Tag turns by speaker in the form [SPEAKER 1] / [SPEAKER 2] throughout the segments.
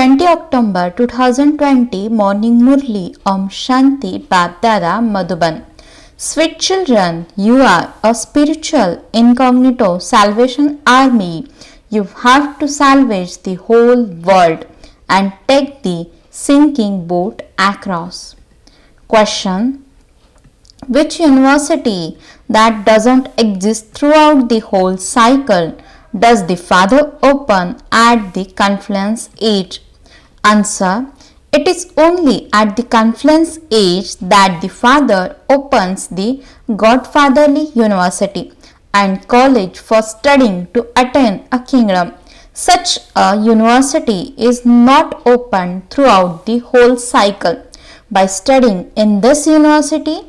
[SPEAKER 1] 20 October 2020 Morning Murli Om Shanti Bapdada Madhuban. Sweet children, you are a spiritual incognito salvation army. You have to salvage the whole world and take the sinking boat across. Question: which university that doesn't exist throughout the whole cycle does the Father open at the confluence age? Answer: it is only at the confluence age that the Father opens the Godfatherly University and college for studying to attain a kingdom. Such a university is not opened throughout the whole cycle. By studying in this university,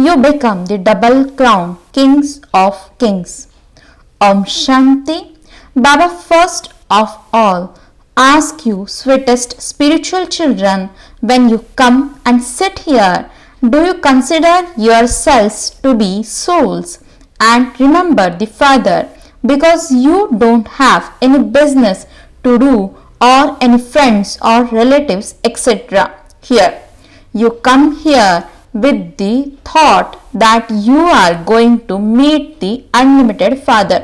[SPEAKER 1] you become the double crowned kings of kings. Om Shanti. Baba, first of all, ask you, sweetest spiritual children, when you come and sit here, do you consider yourselves to be souls and remember the Father, because you don't have any business to do or any friends or relatives, etc. here. You come here with the thought that you are going to meet the unlimited Father.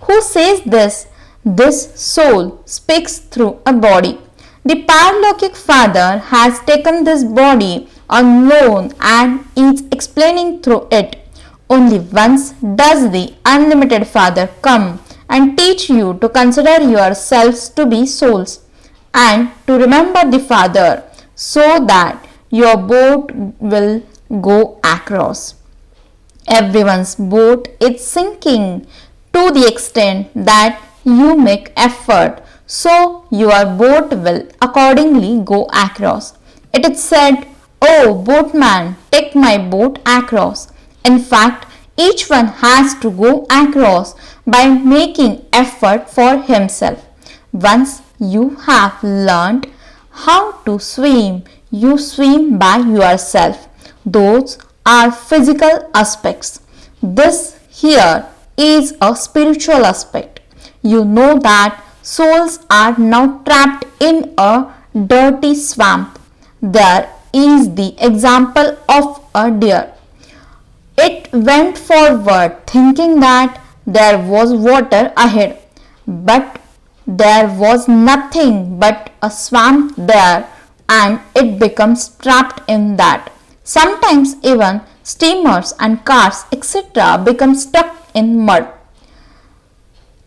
[SPEAKER 1] Who says this? This soul speaks through a body. The Paralokik Father has taken this body on loan and is explaining through it. Only once does the unlimited Father come and teach you to consider yourselves to be souls and to remember the Father, so that your boat will go across. Everyone's boat is sinking to the extent that you make effort, so your boat will accordingly go across. It is said, "Oh boatman, take my boat across." In fact, each one has to go across by making effort for himself. Once you have learned how to swim, you swim by yourself. Those are physical aspects. This here is a spiritual aspect. You know that souls are now trapped in a dirty swamp. There is the example of a deer. It went forward thinking that there was water ahead, but there was nothing but a swamp there, and it becomes trapped in that. Sometimes even steamers and cars, etc., become stuck in mud.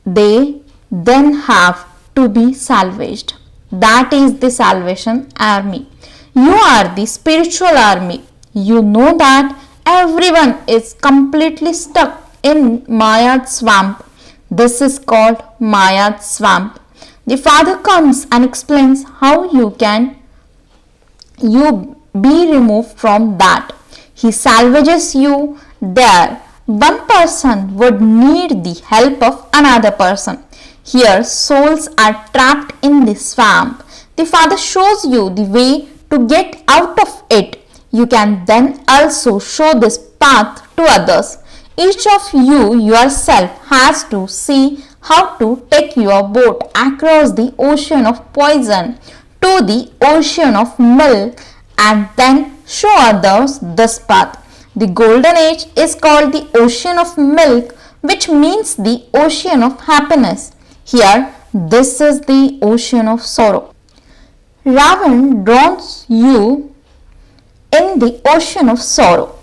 [SPEAKER 1] They then have to be salvaged. That is the Salvation Army. You are the spiritual army. You know that everyone is completely stuck in Maya's swamp. This is called Maya's swamp. The Father comes and explains how you be removed from that. He salvages you there. One person would need the help of another person. Here souls are trapped in the swamp. The Father shows you the way to get out of it. You can then also show this path to others. Each of you yourself has to see how to take your boat across the ocean of poison to the ocean of milk and then show others this path. The golden age is called the ocean of milk, which means the ocean of happiness. Here, this is the ocean of sorrow. Ravan drowns you in the ocean of sorrow.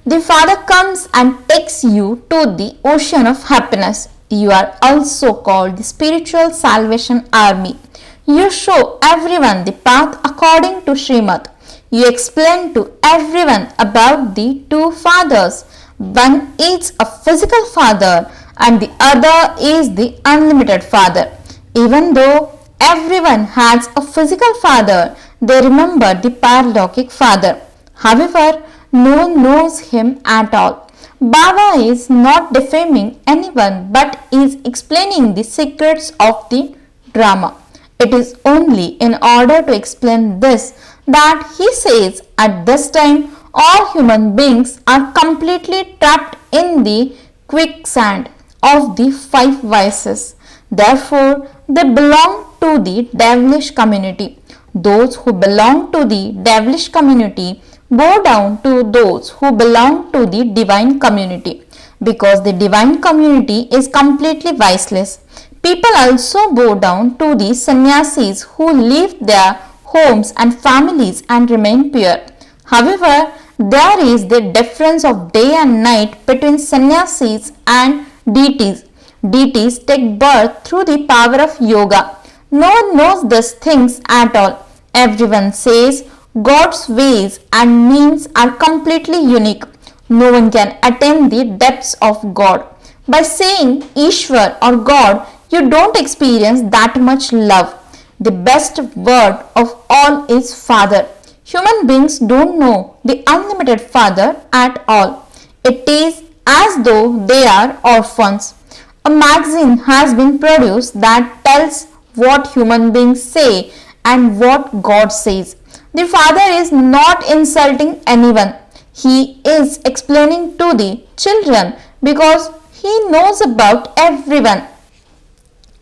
[SPEAKER 1] The Father comes and takes you to the ocean of happiness. You are also called the spiritual salvation army. You show everyone the path according to Srimad. You explain to everyone about the two fathers. One is a physical father and the other is the unlimited Father. Even though everyone has a physical father, they remember the Paralokik Father. However, no one knows him at all. Baba is not defaming anyone but is explaining the secrets of the drama. It is only in order to explain this that he says at this time all human beings are completely trapped in the quicksand of the five vices. Therefore, they belong to the devilish community. Those who belong to the devilish community bow down to those who belong to the divine community, because the divine community is completely viceless. People also bow down to the sannyasis who leave their homes and families and remain pure. However, there is the difference of day and night between sannyasis and deities. Deities take birth through the power of yoga. No one knows these things at all. Everyone says God's ways and means are completely unique. No one can attain the depths of God. By saying Ishwar or God, you don't experience that much love. The best word of all is Father. Human beings don't know the unlimited Father at all. It is as though they are orphans. A magazine has been produced that tells what human beings say and what God says. The Father is not insulting anyone. He is explaining to the children because He knows about everyone.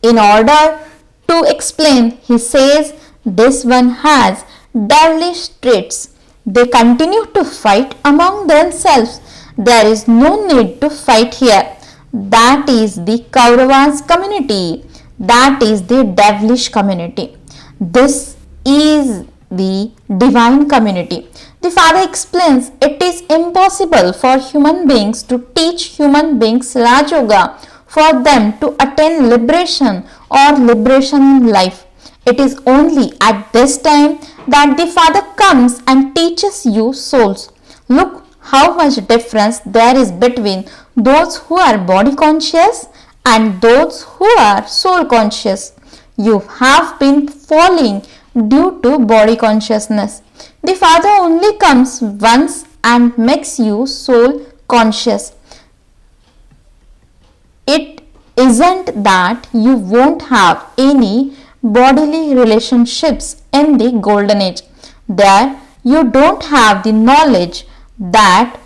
[SPEAKER 1] In order to explain, He says this one has devilish traits. They continue to fight among themselves. There is no need to fight here. That is the Kauravas community. That is the devilish community. This is the divine community. The Father explains it is impossible for human beings to teach human beings Raj Yoga for them to attain liberation or liberation in life. It is only at this time that the Father comes and teaches you souls. Look how much difference there is between those who are body conscious and those who are soul conscious. You have been falling due to body consciousness. The Father only comes once and makes you soul conscious. It isn't that you won't have any bodily relationships in the golden age. There you don't have the knowledge that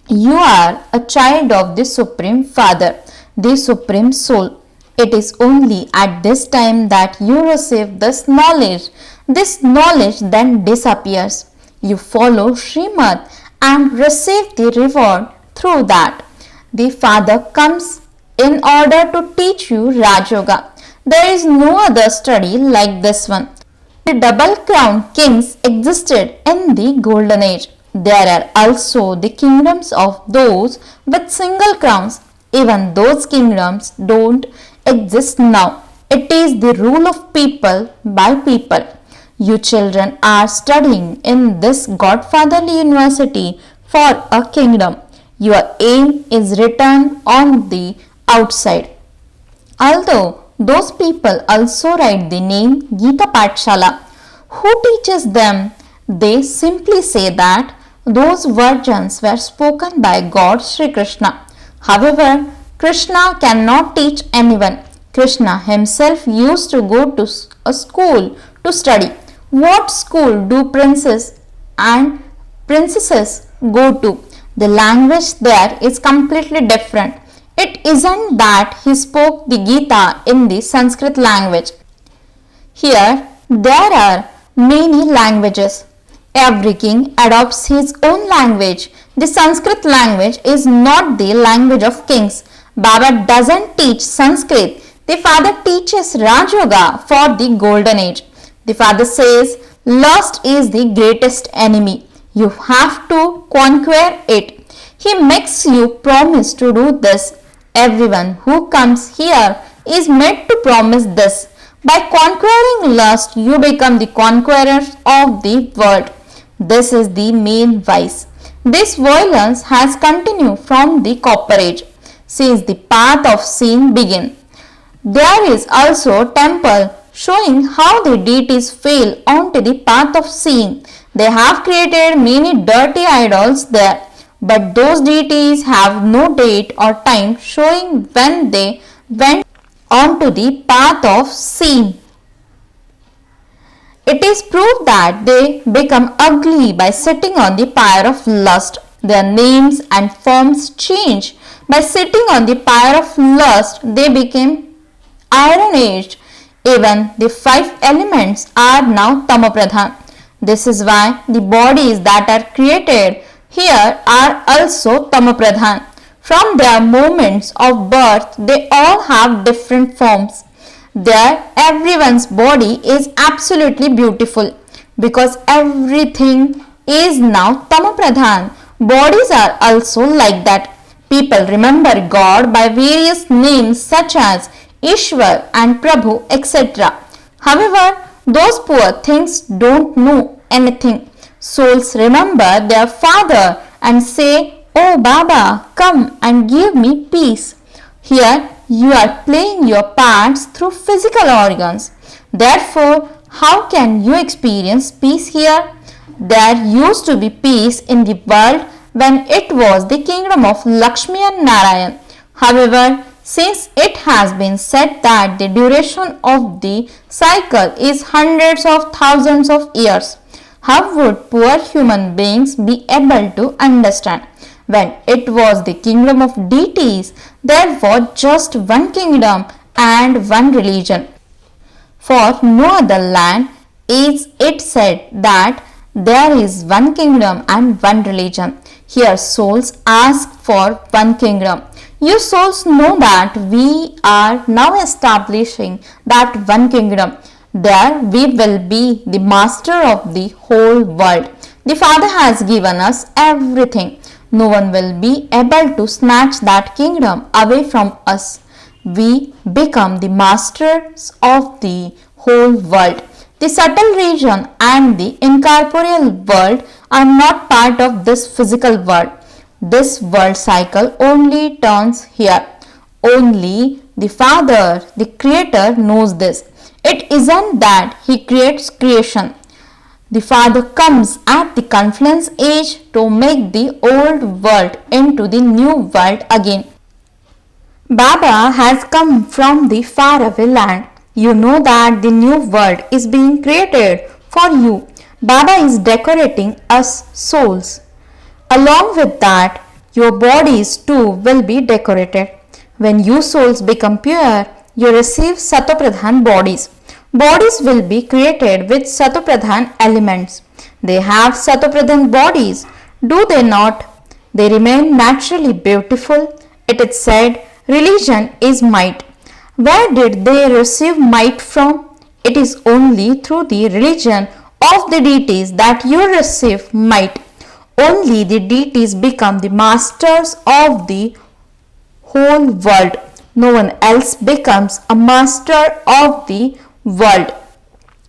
[SPEAKER 1] you are a child of the Supreme Father, the Supreme Soul. It is only at this time that you receive this knowledge. This knowledge then disappears. You follow Srimad and receive the reward through that. The Father comes in order to teach you Raj Yoga. There is no other study like this one. The double crown kings existed in the golden age. There are also the kingdoms of those with single crowns. Even those kingdoms don't exist now. It is the rule of people by people. You children are studying in this Godfatherly University for a kingdom. Your aim is written on the outside. Although those people also write the name Gita Pathshala. Who teaches them? They simply say that those virgins were spoken by God Sri Krishna. However, Krishna cannot teach anyone. Krishna himself used to go to a school to study. What school do princes and princesses go to? The language there is completely different. It isn't that he spoke the Gita in the Sanskrit language. Here, there are many languages. Every king adopts his own language. The Sanskrit language is not the language of kings. Baba doesn't teach Sanskrit. The Father teaches Raj Yoga for the golden age. The Father says, lust is the greatest enemy. You have to conquer it. He makes you promise to do this. Everyone who comes here is made to promise this. By conquering lust, you become the conquerors of the world. This is the main vice. This violence has continued from the Copper Age, since the path of sin began. There is also a temple showing how the deities fell onto the path of sin. They have created many dirty idols there, but those deities have no date or time showing when they went onto the path of sin. It is proved that they become ugly by sitting on the pyre of lust. Their names and forms change. By sitting on the pyre of lust, they became iron-aged. Even the five elements are now Tamopradhan. This is why the bodies that are created here are also Tamopradhan. From their moments of birth, they all have different forms. There, everyone's body is absolutely beautiful because everything is now Tamopradhan. Bodies are also like that. People remember God by various names such as Ishwar and Prabhu, etc. However, those poor things don't know anything. Souls remember their father and say, "Oh Baba, come and give me peace." Here you are playing your parts through physical organs. Therefore, how can you experience peace here? There used to be peace in the world when it was the kingdom of Lakshmi and Narayan. However, since it has been said that the duration of the cycle is hundreds of thousands of years, how would poor human beings be able to understand? When it was the kingdom of deities, there was just one kingdom and one religion. For no other land is it said that there is one kingdom and one religion. Here souls ask for one kingdom. You souls know that we are now establishing that one kingdom. There we will be the master of the whole world. The Father has given us everything. No one will be able to snatch that kingdom away from us. We become the masters of the whole world. The subtle region and the incorporeal world are not part of this physical world. This world cycle only turns here. Only the Father, the Creator, knows this. It isn't that He creates creation. The Father comes at the confluence age to make the old world into the new world again. Baba has come from the faraway land. You know that the new world is being created for you. Baba is decorating us souls. Along with that, your bodies too will be decorated. When you souls become pure, you receive Satopradhan bodies. Bodies will be created with Satopradhan elements. They have Satopradhan bodies, do they not? They remain naturally beautiful. It is said, religion is might. Where did they receive might from? It is only through the religion of the deities that you receive might. Only the deities become the masters of the whole world. No one else becomes a master of the world.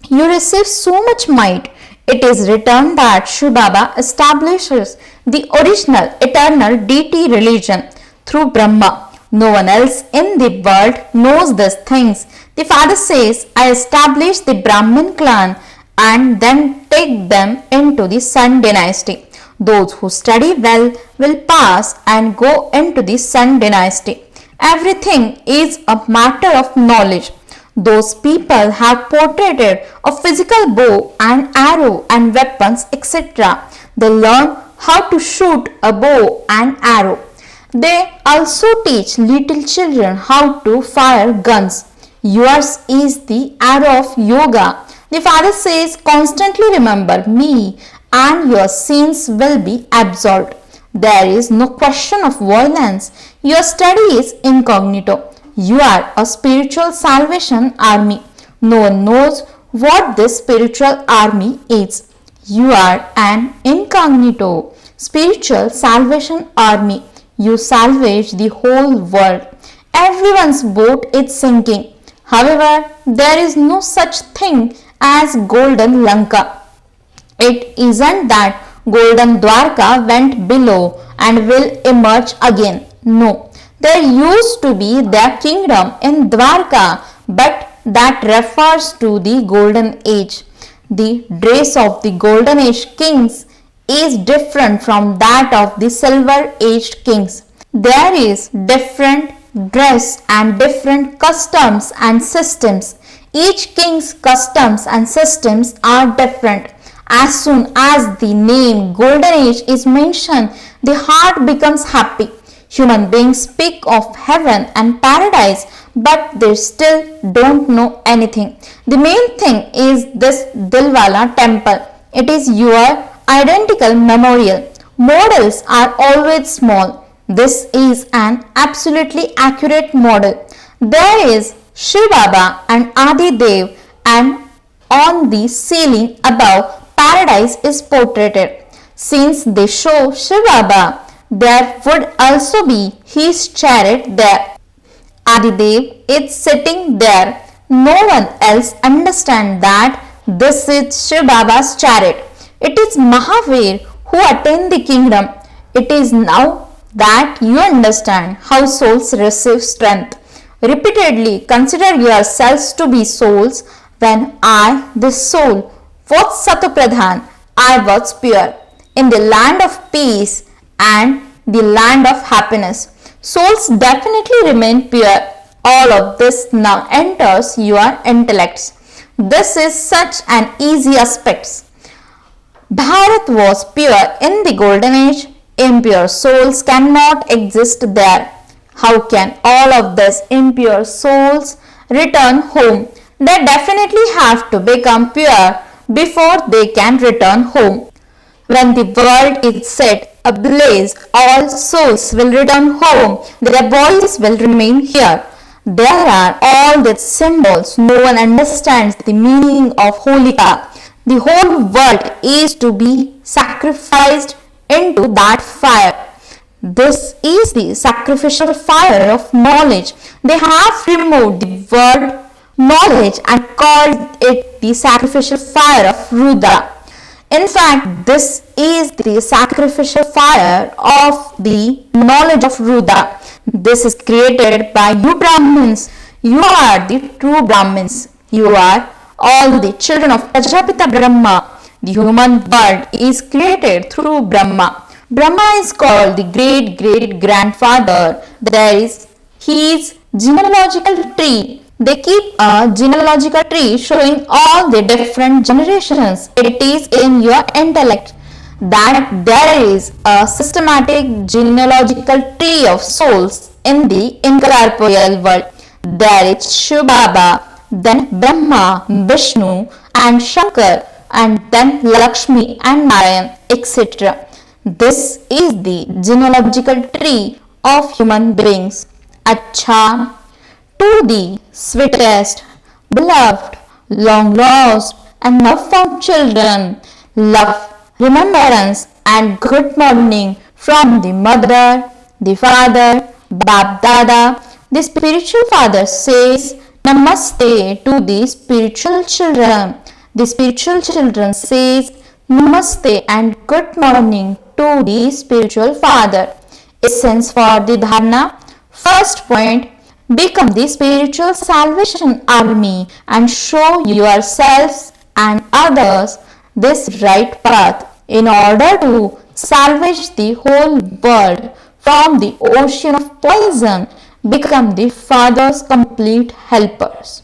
[SPEAKER 1] You receive so much might. It is written that Shiv Baba establishes the original eternal deity religion through Brahma. No one else in the world knows these things. The Father says, I establish the Brahmin clan and then take them into the Sun dynasty. Those who study well will pass and go into the Sun dynasty. Everything is a matter of knowledge. Those people have portrayed a physical bow and arrow and weapons, etc. They learn how to shoot a bow and arrow. They also teach little children how to fire guns. Yours is the arrow of yoga. The Father says, constantly remember me and your sins will be absolved. There is no question of violence. Your study is incognito. You are a spiritual salvation army. No one knows what this spiritual army is. You are an incognito spiritual salvation army. You salvage the whole world. Everyone's boat is sinking. However, there is no such thing as golden Lanka. It isn't that golden Dwarka went below and will emerge again. No, there used to be their kingdom in Dwarka, but that refers to the golden age. The dress of the golden age kings is different from that of the silver aged kings. There is different dress and different customs and systems. Each king's customs and systems are different. As soon as the name golden age is mentioned, the heart becomes happy. Human beings speak of heaven and paradise, but they still don't know anything. The main thing is this Dilwala temple. It is your identical memorial. Models are always small. This is an absolutely accurate model. There is Shiv Baba and Adi Dev, and on the ceiling above, paradise is portrayed. Since they show Shiv Baba, there would also be his chariot there. Adidev is sitting there. No one else understands that this is Shiv Baba's chariot. It is Mahavir who attained the kingdom. It is now that you understand how souls receive strength. Repeatedly consider yourselves to be souls. When I, this soul, was Satopradhan, I was pure. In the land of peace and the land of happiness, souls definitely remain pure. All of this now enters your intellects. This is such an easy aspect. Bharat was pure in the golden age. Impure souls cannot exist there. How can all of these impure souls return home? They definitely have to become pure before they can return home. When the world is set ablaze, all souls will return home. Their bodies will remain here. There are all these symbols. No one understands the meaning of Holika. The whole world is to be sacrificed into that fire. This is the sacrificial fire of knowledge. They have removed the word knowledge and called it the sacrificial fire of Rudra. In fact, this is the sacrificial fire of the knowledge of Rudra. This is created by you Brahmins. You are the true Brahmins. You are all the children of Prajapita Brahma. The human world is created through Brahma. Brahma is called the great grandfather. There is his genealogical tree. They keep a genealogical tree showing all the different generations. It is in your intellect that there is a systematic genealogical tree of souls in the incorporeal world. There is Shiv Baba, then Brahma, Vishnu and Shankar, and then Lakshmi and Narayan, etc. This is the genealogical tree of human beings. Acha, to the sweetest, beloved, long lost, and now found children, love, remembrance, and good morning from the mother, the father, Bab Dada. The spiritual father says Namaste to the spiritual children. The spiritual children says Namaste and good morning to the spiritual father. Essence for the dharana. First point, become the spiritual salvation army and show yourselves and others this right path in order to salvage the whole world from the ocean of poison. Become the Father's complete helpers.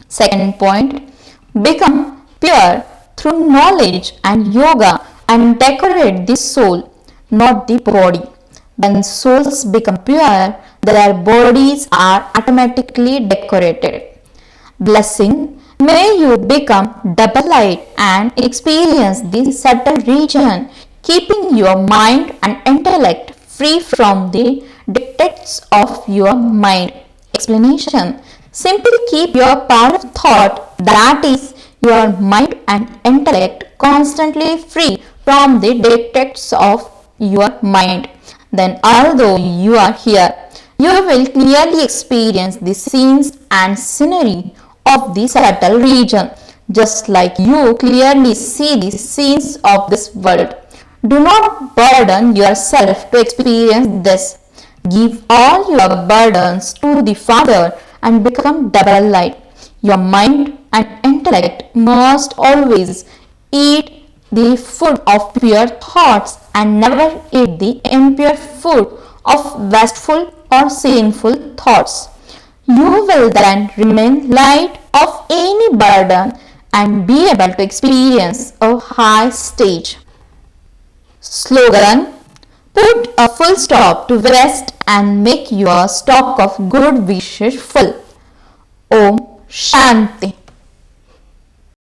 [SPEAKER 1] Second point, become pure through knowledge and yoga and decorate the soul, not the body. When souls become pure, their bodies are automatically decorated. Blessing, may you become double light and experience the subtle region, keeping your mind and intellect free from the dictates of your mind. Explanation, simply keep your power of thought, that is, your mind and intellect, constantly free from the dictates of your mind. Then, although you are here, you will clearly experience the scenes and scenery of the subtle region, just like you clearly see the scenes of this world. Do not burden yourself to experience this. Give all your burdens to the Father and become double light. Your mind and intellect must always eat the food of pure thoughts and never eat the impure food of wasteful or sinful thoughts. You will then remain light of any burden and be able to experience a high stage. Slogan, Put a full stop to rest and make your stock of good wishes full. Om Shanti.